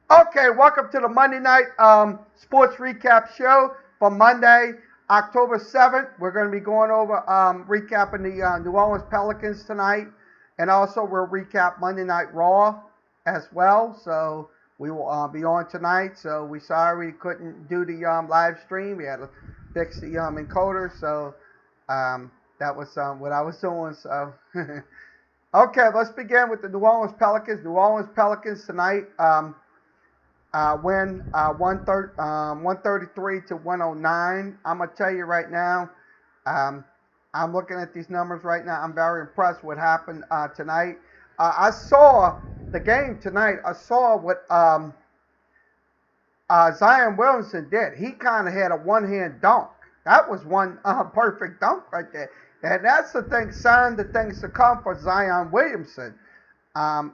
Okay, welcome to the Monday night sports recap show for Monday, October 7th. We're going to be going over recapping the New Orleans Pelicans tonight, and also we'll recap Monday Night Raw as well. So we will be on tonight. So we sorry we couldn't do the live stream. We had to fix the encoder. So that was what I was doing. So okay, let's begin with the New Orleans Pelicans. New Orleans Pelicans tonight. Win 133 to 109. I'm going to tell you right now, um, I'm looking at these numbers right now. I'm very impressed with what happened tonight. I saw the game tonight. I saw what Zion Williamson did. He kind of had a one-hand dunk. That was one perfect dunk right there. And that's the thing, sign the things to come for Zion Williamson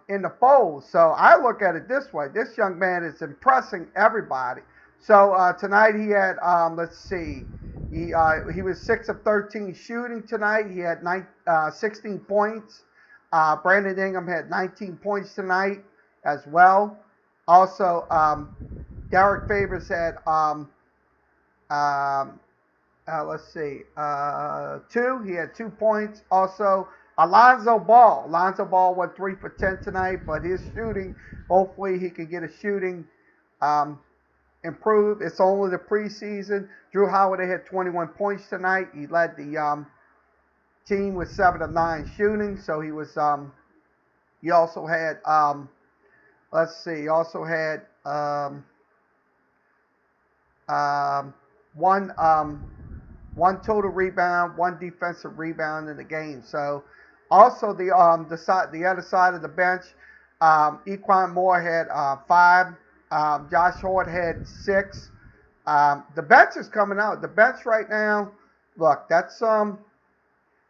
in the fold. So I look at it this way: this young man is impressing everybody. So tonight he had, let's see, he was 6 of 13 shooting tonight. He had 16 points. Brandon Ingram had 19 points tonight as well. Also, Derek Favors had um, let's see, two. He had 2 points. Also, Alonzo Ball. Alonzo Ball went 3 for 10 tonight, but his shooting, hopefully he can get his shooting um, improved. It's only the preseason. Drew Holiday had 21 points tonight. He led the team with 7 of 9 shooting. So he was. He also had. Let's see. He also had one one total rebound, one defensive rebound in the game. So also the other side of the bench, Equan Moore had 5. Josh Hart had 6. The bench is coming out. The bench right now, look, that's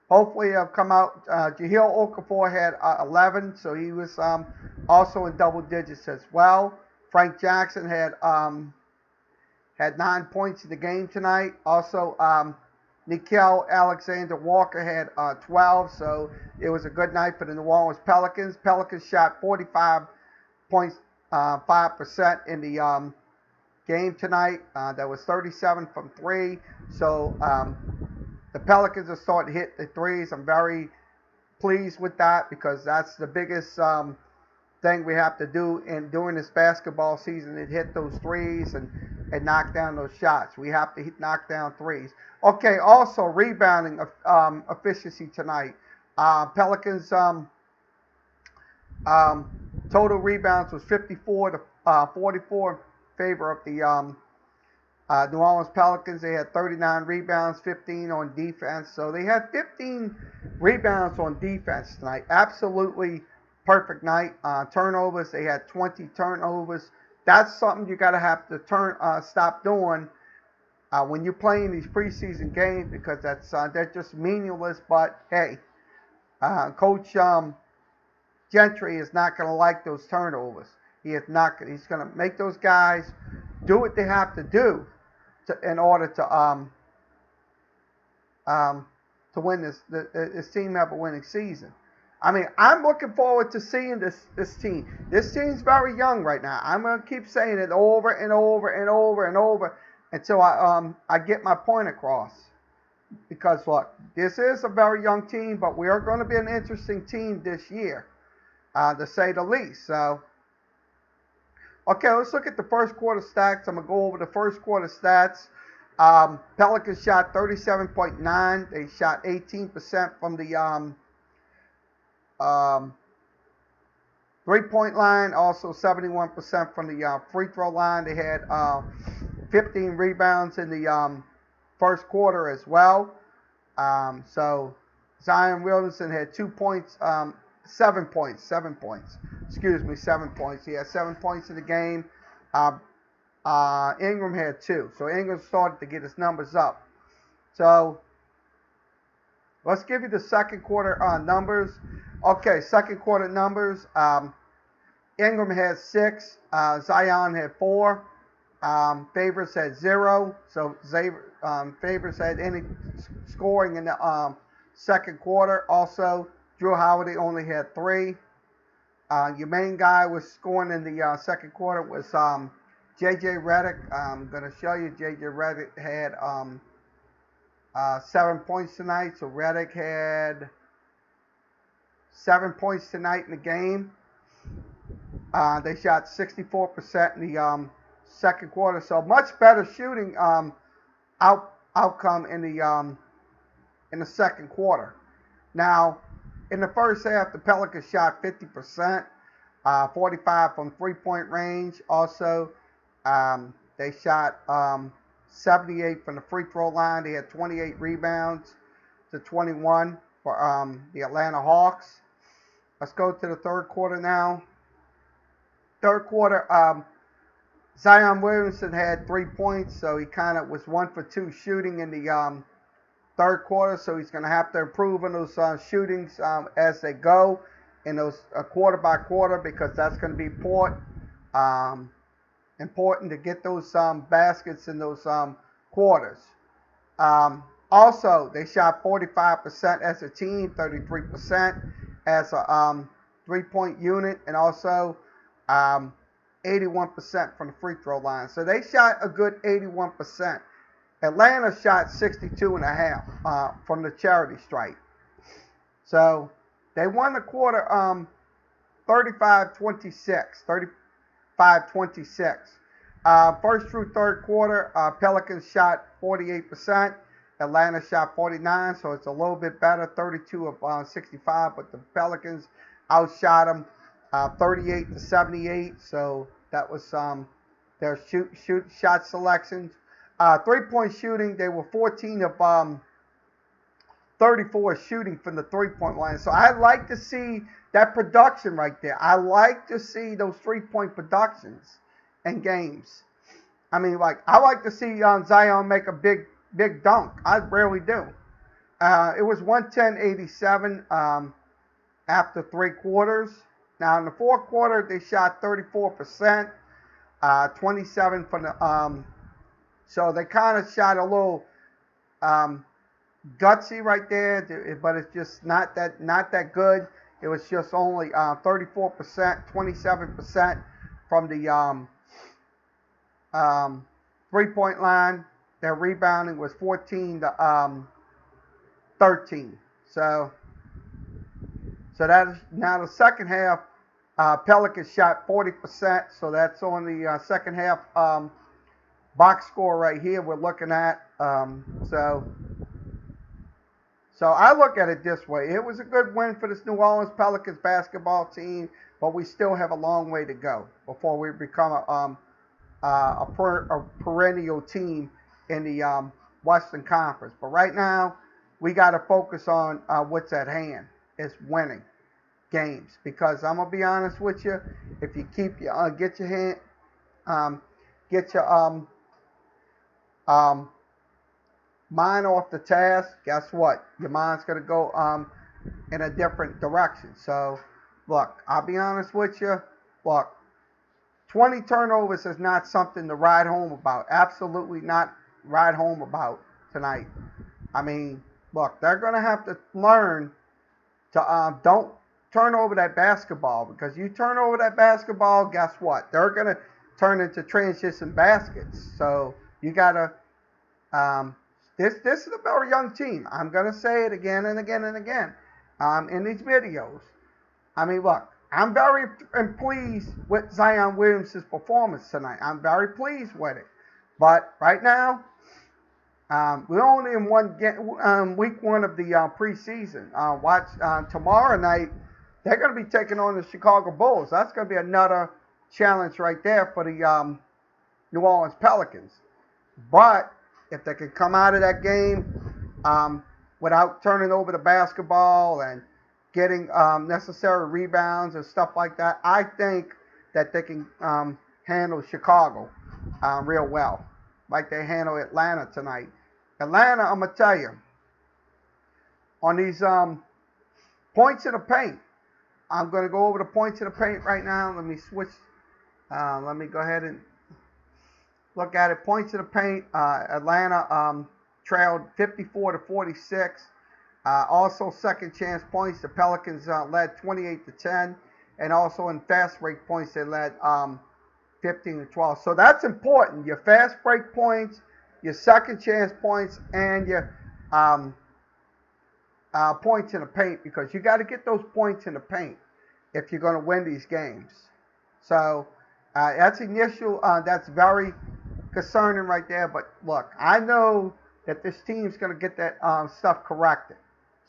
hopefully it'll come out. Jahlil Okafor had 11, so he was also in double digits as well. Frank Jackson had 9 points in the game tonight. Also, Nickeil Alexander Walker had 12, so it was a good night for the New Orleans Pelicans. Pelicans shot 45.5% in the game tonight. That was 37 from 3. So the Pelicans are starting to hit the threes. I'm very pleased with that because that's the biggest thing we have to do in during this basketball season is hit those threes and knock down those shots. We have to knock down threes. Okay, also rebounding efficiency tonight. Pelicans um, total rebounds was 54 to 44 in favor of the New Orleans Pelicans. They had 39 rebounds, 15 on defense. So they had 15 rebounds on defense tonight. Absolutely perfect night. Turnovers, they had 20 turnovers. That's something you got to have to stop doing when you're playing these preseason games because they're just meaningless. But hey, Coach Gentry is not going to like those turnovers. He is not. He's going to make those guys do what they have to do in order to win this team have a winning season. I mean, I'm looking forward to seeing this team. This team's very young right now. I'm gonna keep saying it over and over and over and over until I get my point across. Because look, this is a very young team, but we are going to be an interesting team this year, to say the least. So, okay, let's look at the first quarter stats. I'm gonna go over the first quarter stats. Pelicans shot 37.9. They shot 18% from the um, 3-point line, also 71% from the free throw line. They had 15 rebounds in the first quarter as well. So Zion Williamson had 2 points, 7 points, 7 points. Excuse me, 7 points. He had 7 points in the game. Ingram had 2. So Ingram started to get his numbers up. So let's give you the second quarter numbers. Okay, second quarter numbers. Ingram had 6. Zion had 4. Favors had 0. So Favors had any scoring in the second quarter. Also, Drew Holiday only had 3. Your main guy was scoring in the second quarter was J.J. Redick. I'm going to show you J.J. Redick had 7 points tonight. So Redick had 7 points tonight in the game. They shot 64% in the second quarter. So much better shooting outcome in the second quarter. Now, in the first half, the Pelicans shot 50%, 45 from three-point range. Also, they shot 78 from the free throw line. They had 28 rebounds to 21 for the Atlanta Hawks. Let's go to the third quarter now. Third quarter, Zion Williamson had 3 points, so he kind of was 1 for 2 shooting in the third quarter. So he's going to have to improve on those shootings as they go in those quarter by quarter, because that's going to be important to get those baskets in those quarters. Also, they shot 45% as a team, 33% as a three-point unit, and also 81% from the free throw line. So they shot a good 81%. Atlanta shot 62.5 from the charity stripe. So they won the quarter 35-26. 35-26. First through third quarter, Pelicans shot 48%. Atlanta shot 49%, so it's a little bit better, 32 of 65. But the Pelicans outshot them 38-78. So that was their shot selections. Three-point shooting, they were 14 of 34 shooting from the three-point line. So I like to see that production right there. I like to see those three-point productions in games. I mean, I like to see Zion make a big dunk. I rarely do. It was 110-87 after 3 quarters. Now, in the fourth quarter, they shot 34%, 27 from the so they kind of shot a little gutsy right there, but it's just not that good. It was just only 34%, 27% from the three-point line. Their rebounding was 14 to 13. So that is now the second half. Pelicans shot 40%. So that's on the second half box score right here we're looking at. So I look at it this way. It was a good win for this New Orleans Pelicans basketball team, but we still have a long way to go before we become a perennial team in the Western Conference. But right now, we got to focus on what's at hand. It's winning games. Because I'm going to be honest with you, if you keep your get your mind off the task, guess what? Your mind's going to go in a different direction. So, look, I'll be honest with you. Look, 20 turnovers is not something to ride home about. Absolutely not ride home about tonight. I mean, look, they're going to have to learn to don't turn over that basketball, because you turn over that basketball, guess what? They're going to turn into transition baskets. So you got to this is a very young team. I'm going to say it again and again and again in these videos. I mean, look, I'm very pleased with Zion Williamson's performance tonight. I'm very pleased with it. But right now, we're only in week 1 of the preseason. Watch tomorrow night. They're going to be taking on the Chicago Bulls. That's going to be another challenge right there for the New Orleans Pelicans. But if they can come out of that game without turning over the basketball and getting necessary rebounds and stuff like that, I think that they can handle Chicago real well, like they handle Atlanta tonight. Atlanta, I'm going to tell you, on these points in the paint, I'm going to go over the points in the paint right now. Let me switch. Let me go ahead and look at it. Points in the paint, Atlanta trailed 54-46. Also, second chance points, the Pelicans led 28-10. and also in fast break points they led 15 to 12. So that's important. Your fast break points, your second chance points, and your points in the paint, because you got to get those points in the paint if you're going to win these games. So that's initial. That's very concerning right there. But look, I know that this team's going to get that stuff corrected.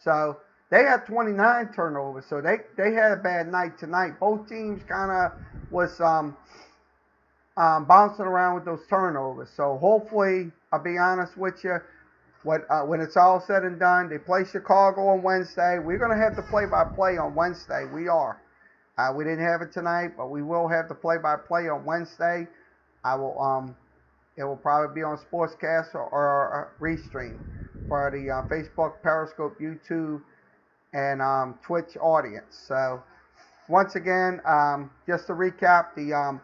So they had 29 turnovers, so they had a bad night tonight. Both teams kind of was bouncing around with those turnovers. So hopefully, I'll be honest with you, when it's all said and done, they play Chicago on Wednesday. We're going to have the play-by-play on Wednesday. We are. We didn't have it tonight, but we will have the play-by-play on Wednesday. I will. It will probably be on Sportscast or Restream for the Facebook, Periscope, YouTube, and Twitch audience. So once again, just to recap, the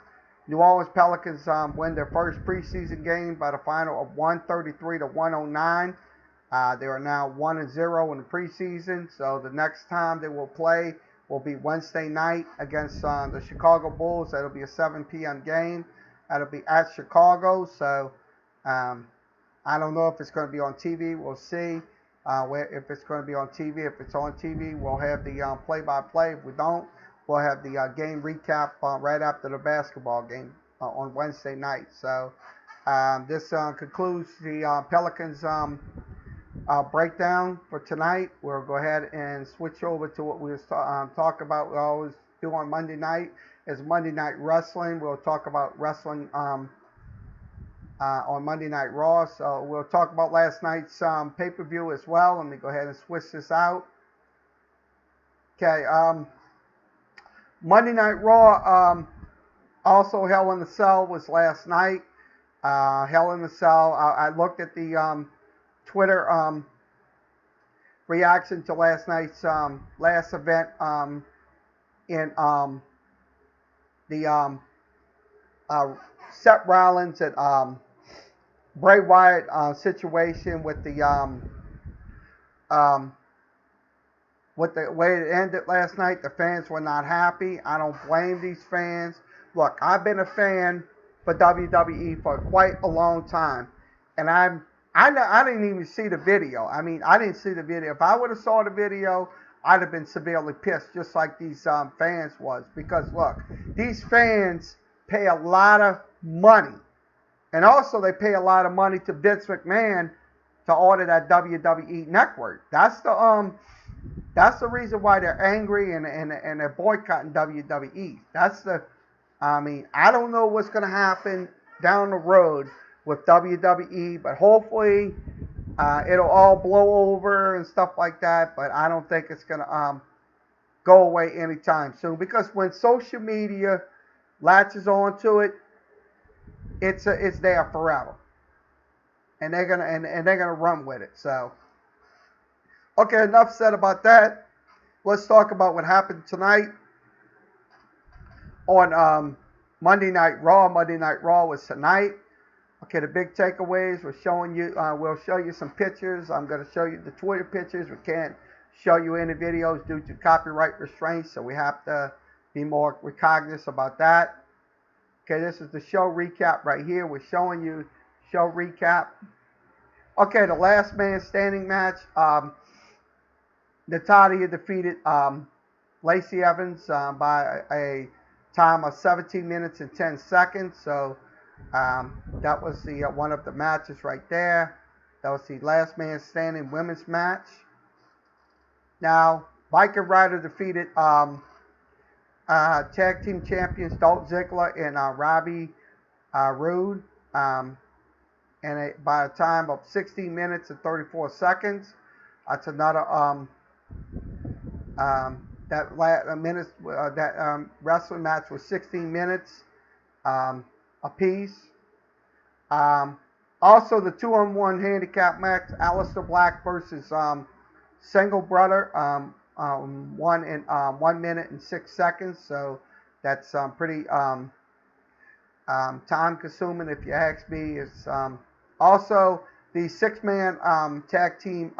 New Orleans Pelicans win their first preseason game by the final of 133 to 109. They are now 1-0 in the preseason. So the next time they will play will be Wednesday night against the Chicago Bulls. That'll be a 7 p.m. game. That'll be at Chicago. So I don't know if it's going to be on TV. We'll see if it's going to be on TV. If it's on TV, we'll have the play-by-play. If we don't, we'll have the game recap right after the basketball game on Wednesday night. So this concludes the Pelicans breakdown for tonight. We'll go ahead and switch over to what we was talking about. We always do on Monday night is Monday Night Wrestling. We'll talk about wrestling on Monday Night Raw. So we'll talk about last night's pay-per-view as well. Let me go ahead and switch this out. Okay. Monday Night Raw, also Hell in a Cell was last night. Hell in a Cell, I looked at the Twitter reaction to last night's last event in the Seth Rollins and Bray Wyatt situation with the way it ended last night. The fans were not happy. I don't blame these fans. Look, I've been a fan for WWE for quite a long time, and I didn't even see the video. I mean, I didn't see the video. If I would have saw the video, I'd have been severely pissed, just like these fans was. Because look, these fans pay a lot of money, and also they pay a lot of money to Vince McMahon to order that WWE network. That's the reason why they're angry and they're boycotting WWE. I don't know what's going to happen down the road with WWE, but hopefully it'll all blow over and stuff like that. But I don't think it's going to go away anytime soon, because when social media latches onto it, it's there forever, and they're gonna run with it. So. Okay, enough said about that. Let's talk about what happened tonight on Monday Night Raw. Monday Night Raw was tonight. Okay, the big takeaways, we'll show you some pictures. I'm going to show you the Twitter pictures. We can't show you any videos due to copyright restraints, so we have to be more cognizant about that. Okay, this is the show recap right here. We're showing you show recap. Okay, the last man standing match. Natalya defeated Lacey Evans by a time of 17 minutes and 10 seconds. So that was the one of the matches right there. That was the last man standing women's match. Now, Viking Rider defeated tag team champions Dolph Ziggler and Robbie Roode by a time of 16 minutes and 34 seconds. That's another wrestling match was 16 minutes apiece. Also, the 2-on-1 handicap match, Aleister Black versus Single Brother, won in 1 minute and 6 seconds. So that's pretty time consuming, if you ask me. It's also the 6-man tag team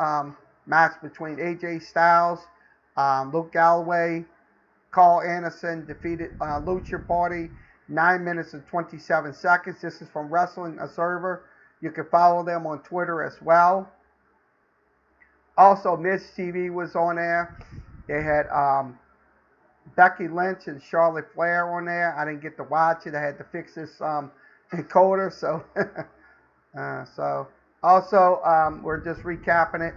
match between AJ Styles, Luke Galloway, Carl Anderson defeated Lucha Party 9 minutes and 27 seconds. This is from Wrestling Observer. You can follow them on Twitter as well. Also, Miz TV was on there. They had Becky Lynch and Charlotte Flair on there. I didn't get to watch it. I had to fix this encoder. So, also, we're just recapping it.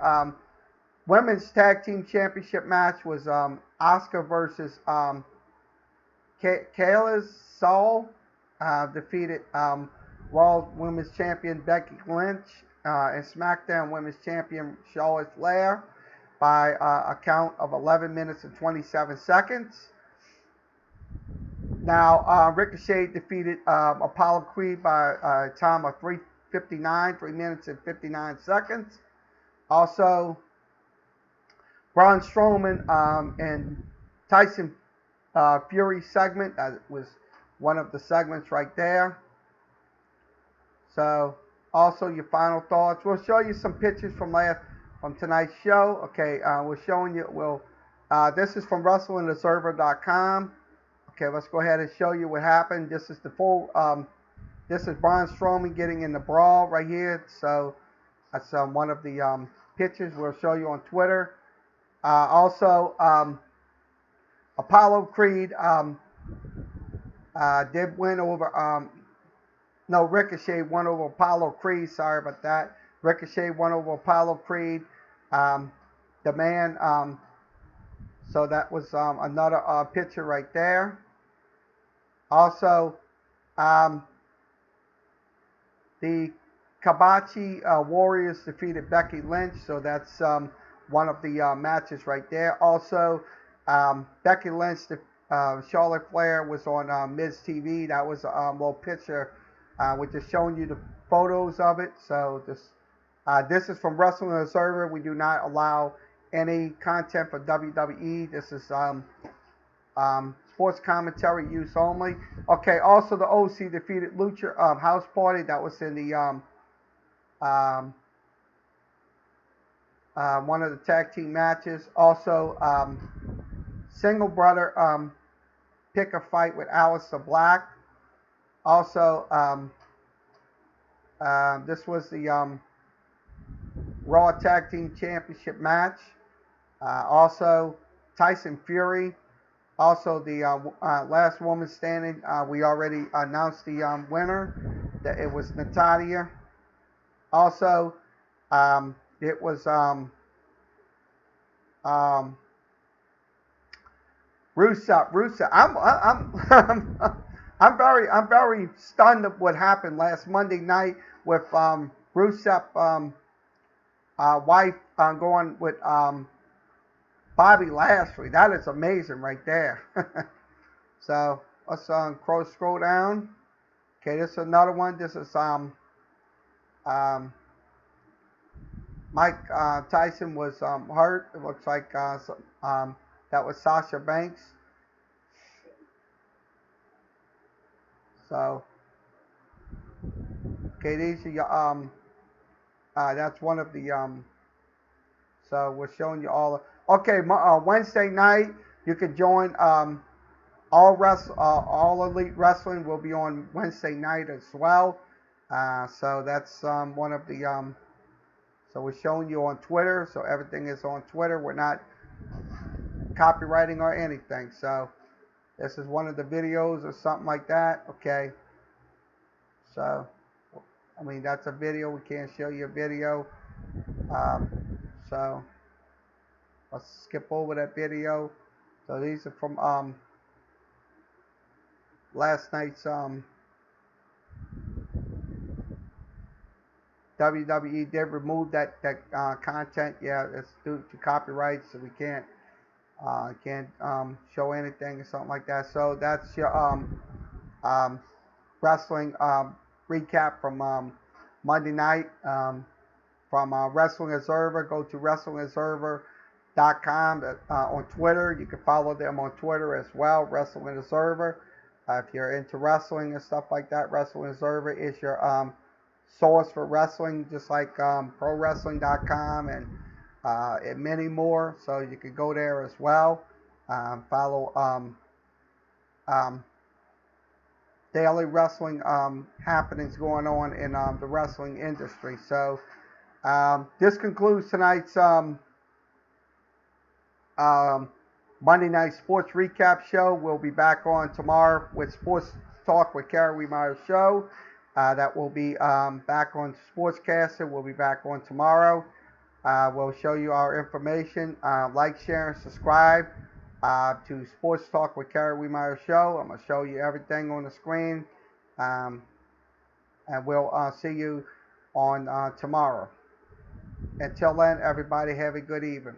Women's Tag Team Championship match was Asuka versus Kayla Saul. Defeated Raw Women's Champion Becky Lynch and SmackDown Women's Champion Charlotte Flair by a count of 11 minutes and 27 seconds. Now, Ricochet defeated Apollo Creed by a time of 3 minutes and 59 seconds. Also, Braun Strowman and Tyson Fury segment. That was one of the segments right there. So, also your final thoughts. We'll show you some pictures from tonight's show. Okay, we're showing you. This is from WrestlingObserver.com. Okay, let's go ahead and show you what happened. This is the full. This is Braun Strowman getting in the brawl right here. So that's one of the pictures we'll show you on Twitter. Also, Apollo Creed did win over. No, Ricochet won over Apollo Creed. Sorry about that. Ricochet won over Apollo Creed. The man. So that was another picture right there. Also, the Kabachi Warriors defeated Becky Lynch. So that's one of the matches right there. Also, Becky Lynch, Charlotte Flair was on Miz TV. That was a little picture. We're just showing you the photos of it. So this is from Wrestling Observer. We do not allow any content for WWE. This is sports commentary use only. Okay. Also, the OC defeated Lucha House Party. That was in the one of the tag team matches. Also, Single Brother pick a fight with Aleister Black. Also, this was the Raw Tag Team Championship match. Also, Tyson Fury. Also, the last woman standing. We already announced the winner. That it was Natalya. Also, it was Rusev. I'm very stunned at what happened last Monday night with Rusev wife going with Bobby Lashley. That is amazing right there. So let's scroll down. Okay, this is another one. This is Mike Tyson was hurt. It looks like that was Sasha Banks. So, okay, these are your, that's one of the, so we're showing you all. Okay, Wednesday night, you can join, all Elite Wrestling will be on Wednesday night as well. So that's one of the, so we're showing you on Twitter. So everything is on Twitter. We're not copywriting or anything. So this is one of the videos or something like that. Okay. So, I mean, that's a video. We can't show you a video. So let's skip over that video. So these are from last night's WWE did remove that content. Yeah, it's due to copyright, so we can't show anything or something like that. So that's your wrestling recap from Monday night from Wrestling Observer. Go to WrestlingObserver.com on Twitter. You can follow them on Twitter as well, Wrestling Observer. If you're into wrestling and stuff like that, Wrestling Observer is your source for wrestling, just like ProWrestling.com and many more. So you can go there as well. Follow um, daily wrestling happenings going on in the wrestling industry. So this concludes tonight's um, Monday Night Sports Recap Show. We'll be back on tomorrow with Sports Talk with Carrie Meyer Show. That will be back on Sportscaster. We'll be back on tomorrow. We'll show you our information. Like, share, and subscribe to Sports Talk with Carrie Meyer Show. I'm going to show you everything on the screen. Um, and we'll see you on tomorrow. Until then, everybody have a good evening.